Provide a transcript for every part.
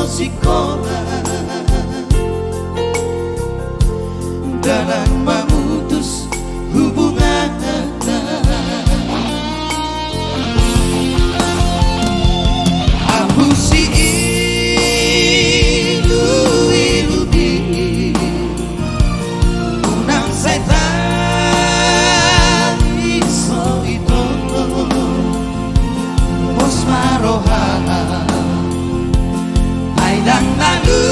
sekolah dalam memutus hubungan. Aku si ilu di unang setan iso itu bos maroha aidang lalu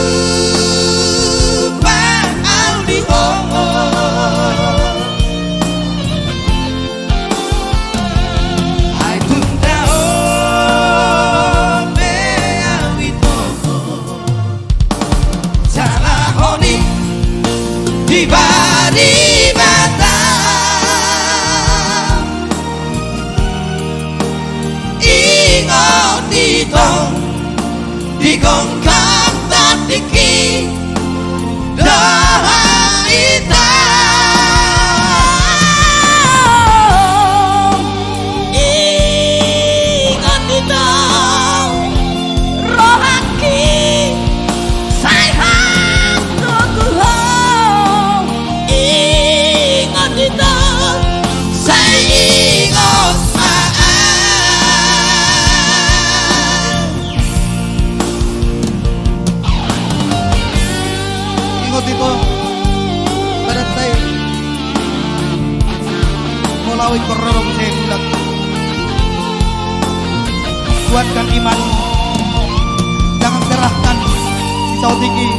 di bari mata ingon ditong digongkang tatiki dah ita ingon ditong rohaki sayang tuku dito barat tayo mulawin kororong sa bulag kuatkan imanmu jangan serahkan pisau tinggi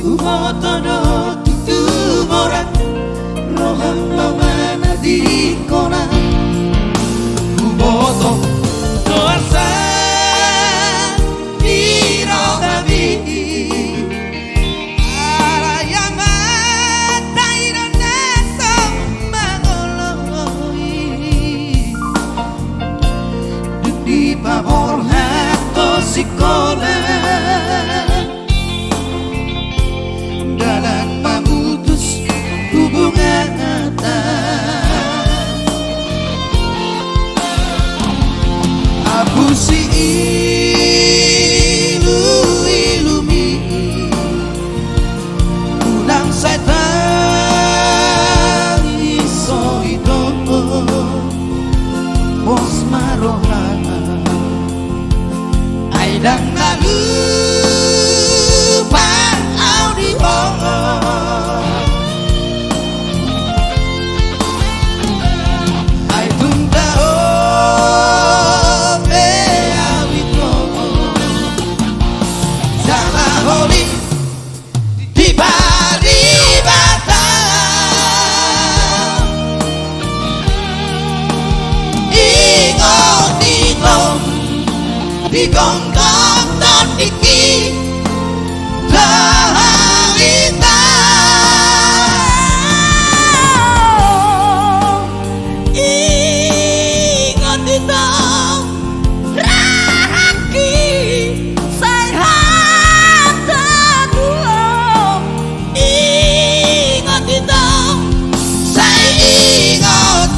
Umotono tutumoran rohang mamana di kona Umoto doasa di rogabi Arayama tairo naso mangoloi Di pavor hatto sekolah dalam memutus hubungan. Aku si ilumi ulang setan iso itu bos maroha aidang lalu digongkang dan diki darita ingat ditang rahaki sayang teguh ingat ditang saya ingat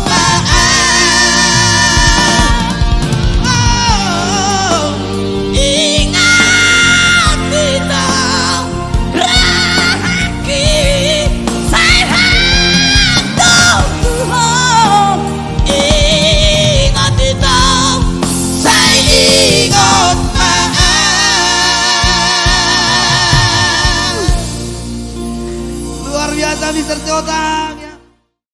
luar biasa Mr. Cota.